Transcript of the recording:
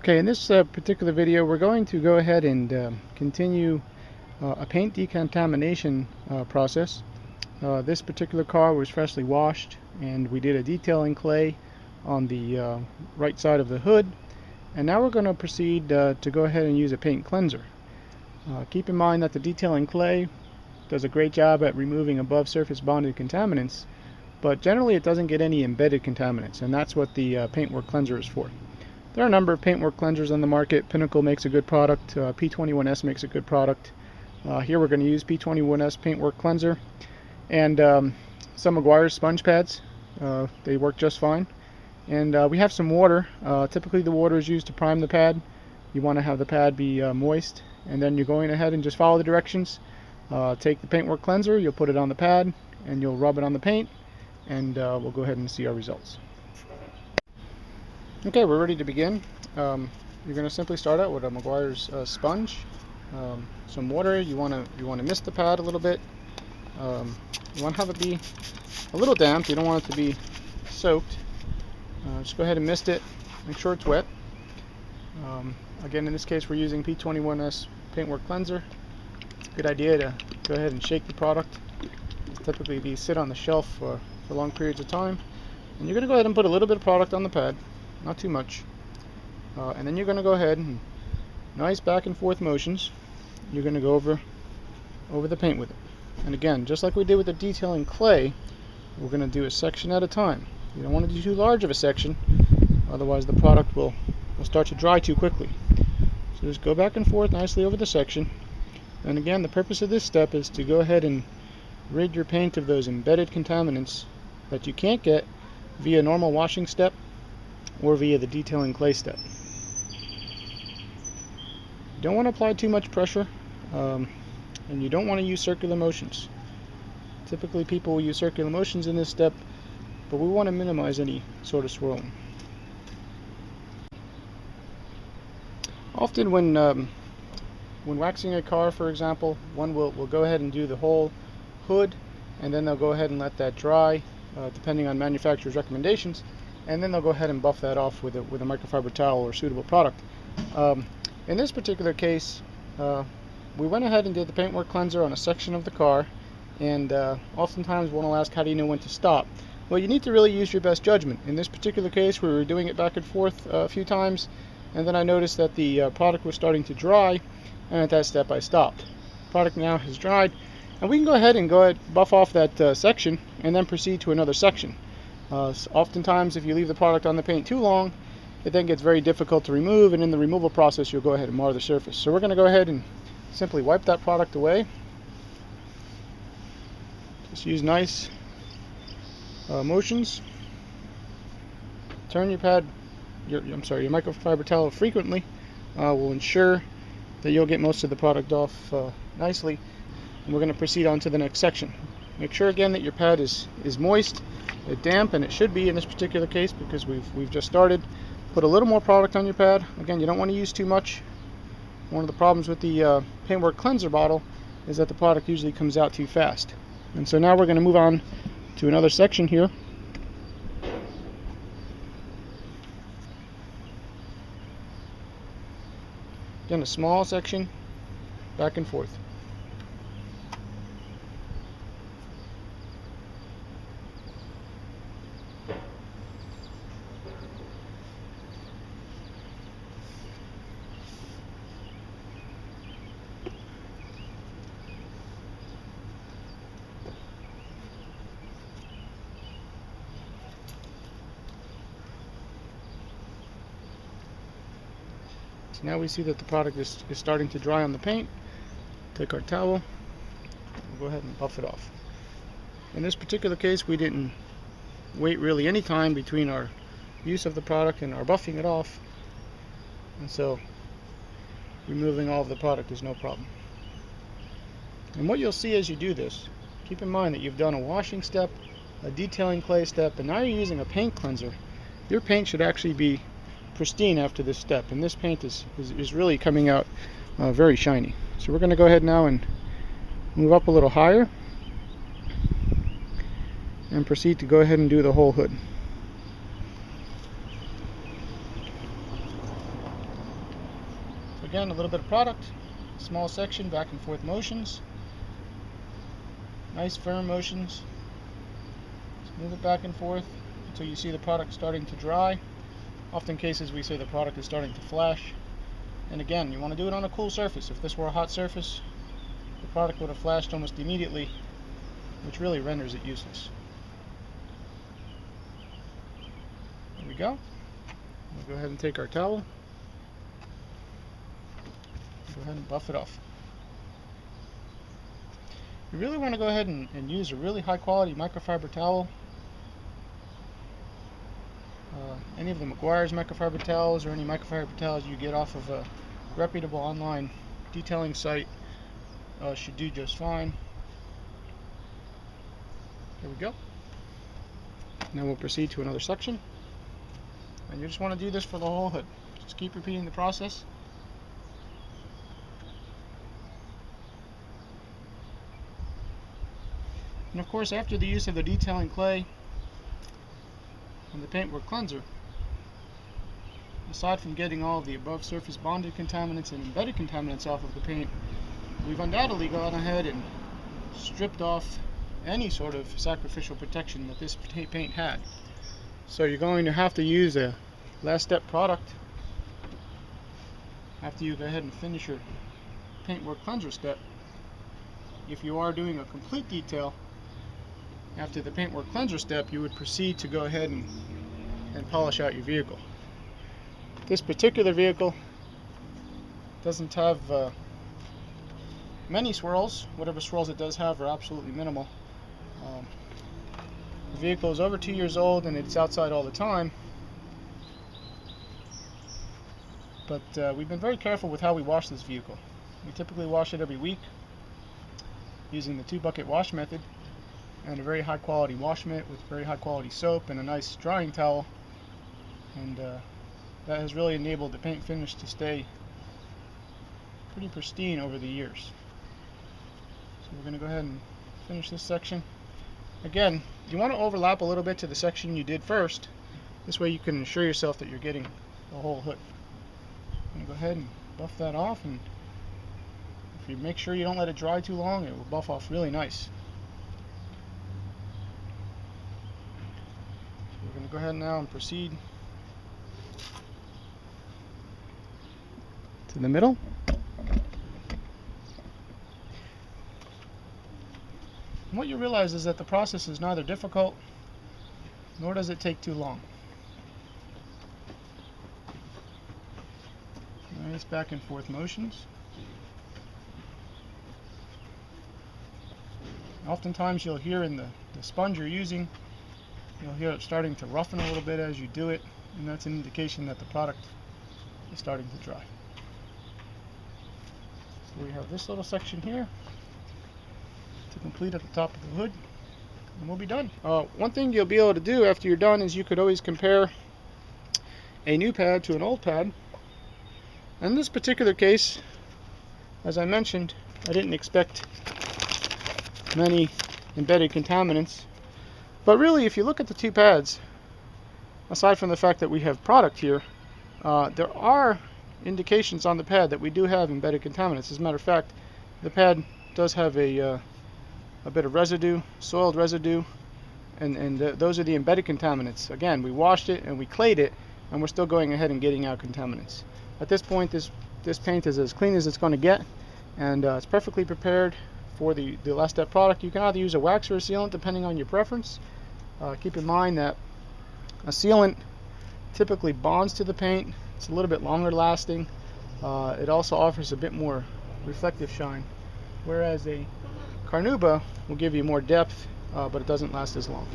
Okay, in this particular video we're going to go ahead and continue a paint decontamination process. This particular car was freshly washed and we did a detailing clay on the right side of the hood, and now we're going to proceed to go ahead and use a paint cleanser. Keep in mind that the detailing clay does a great job at removing above surface bonded contaminants, but generally it doesn't get any embedded contaminants, and that's what the paintwork cleanser is for. There are a number of paintwork cleansers on the market. Pinnacle makes a good product. P21S makes a good product. Here we're going to use P21S paintwork cleanser, and some Meguiar's sponge pads. They work just fine. And we have some water. Typically the water is used to prime the pad. You want to have the pad be moist, and then you're going ahead and just follow the directions. Take the paintwork cleanser, you'll put it on the pad, and you'll rub it on the paint, and we'll go ahead and see our results. Okay, we're ready to begin. You're going to simply start out with a Meguiar's sponge, some water. You want to mist the pad a little bit. You want to have it be a little damp. You don't want it to be soaked. Just go ahead and mist it. Make sure it's wet. Again, in this case, we're using P21S paintwork cleanser. It's a good idea to go ahead and shake the product. Typically, these sit on the shelf for long periods of time. And you're going to go ahead and put a little bit of product on the pad. Not too much, and then you're going to go ahead and nice back and forth motions. You're going to go over the paint with it. And again, just like we did with the detailing clay, we're going to do a section at a time. You don't want to do too large of a section, otherwise the product will start to dry too quickly. So just go back and forth nicely over the section. And again, the purpose of this step is to go ahead and rid your paint of those embedded contaminants that you can't get via normal washing step or via the detailing clay step. You don't want to apply too much pressure, and you don't want to use circular motions. Typically people will use circular motions in this step, but we want to minimize any sort of swirling. Often when waxing a car, for example, one will go ahead and do the whole hood, and then they'll go ahead and let that dry, depending on manufacturer's recommendations. And then they'll go ahead and buff that off with a microfiber towel or suitable product. In this particular case, we went ahead and did the paintwork cleanser on a section of the car, and oftentimes one will ask, how do you know when to stop? Well, you need to really use your best judgment. In this particular case, we were doing it back and forth a few times, and then I noticed that the product was starting to dry, and at that step I stopped. The product now has dried, and we can go ahead and buff off that section and then proceed to another section. Oftentimes if you leave the product on the paint too long, it then gets very difficult to remove, and in the removal process you'll go ahead and mar the surface. So we're going to go ahead and simply wipe that product away. Just use nice motions. Turn your pad, your microfiber towel frequently. Will ensure that you'll get most of the product off nicely. And we're going to proceed on to the next section. Make sure again that your pad is moist, damp, and it should be in this particular case because we've just started. Put a little more product on your pad. Again, you don't want to use too much. One of the problems with the paintwork cleanser bottle is that the product usually comes out too fast. And so now we're going to move on to another section here. Again, a small section, back and forth. Now we see that the product is starting to dry on the paint. Take our towel, we'll go ahead and buff it off. In this particular case, we didn't wait really any time between our use of the product and our buffing it off, and so removing all of the product is no problem. And what you'll see as you do this, keep in mind that you've done a washing step, a detailing clay step, and now you're using a paint cleanser. Your paint should actually be pristine after this step, and this paint is really coming out very shiny. So we're going to go ahead now and move up a little higher and proceed to go ahead and do the whole hood. again, a little bit of product, small section, back and forth motions, nice firm motions. Just move it back and forth until you see the product starting to dry. Often cases we say the product is starting to flash. And again, you want to do it on a cool surface. If this were a hot surface, the product would have flashed almost immediately, which really renders it useless. There we go. We'll go ahead and take our towel. Go ahead and buff it off. You really want to go ahead and use a really high quality microfiber towel. Any of the Meguiar's microfiber towels or any microfiber towels you get off of a reputable online detailing site should do just fine. There we go. Now we'll proceed to another section. And you just want to do this for the whole hood. Just keep repeating the process. And of course, after the use of the detailing clay and the paintwork cleanser, aside from getting all of the above surface bonded contaminants and embedded contaminants off of the paint, we've undoubtedly gone ahead and stripped off any sort of sacrificial protection that this paint had. So you're going to have to use a last step product after you go ahead and finish your paintwork cleanser step. If you are doing a complete detail after the paintwork cleanser step, you would proceed to go ahead and polish out your vehicle. This particular vehicle doesn't have many swirls. Whatever swirls it does have are absolutely minimal. The vehicle is over 2 years old and it's outside all the time, but we've been very careful with how we wash this vehicle. We typically wash it every week using the 2-bucket wash method and a very high quality wash mitt with very high quality soap and a nice drying towel, and that has really enabled the paint finish to stay pretty pristine over the years. So we're going to go ahead and finish this section. Again, you want to overlap a little bit to the section you did first. This way you can ensure yourself that you're getting the whole hood. I'm going to go ahead and buff that off, and if you make sure you don't let it dry too long, it will buff off really nice. So we're going to go ahead now and proceed to the middle. And what you realize is that the process is neither difficult nor does it take too long. Nice back and forth motions. Oftentimes you'll hear in the sponge you're using, you'll hear it starting to roughen a little bit as you do it, and that's an indication that the product is starting to dry. So we have this little section here to complete at the top of the hood, and we'll be done. One thing you'll be able to do after you're done is you could always compare a new pad to an old pad. In this particular case, as I mentioned, I didn't expect many embedded contaminants, but really if you look at the two pads, aside from the fact that we have product here, there are indications on the pad that we do have embedded contaminants. As a matter of fact, the pad does have a bit of residue, soiled residue, and those are the embedded contaminants. Again, we washed it and we clayed it, and we're still going ahead and getting out contaminants. At this point, this paint is as clean as it's going to get, and it's perfectly prepared for the last step product. You can either use a wax or a sealant depending on your preference. Keep in mind that a sealant typically bonds to the paint. It's a little bit longer lasting. It also offers a bit more reflective shine, whereas a carnauba will give you more depth, but it doesn't last as long.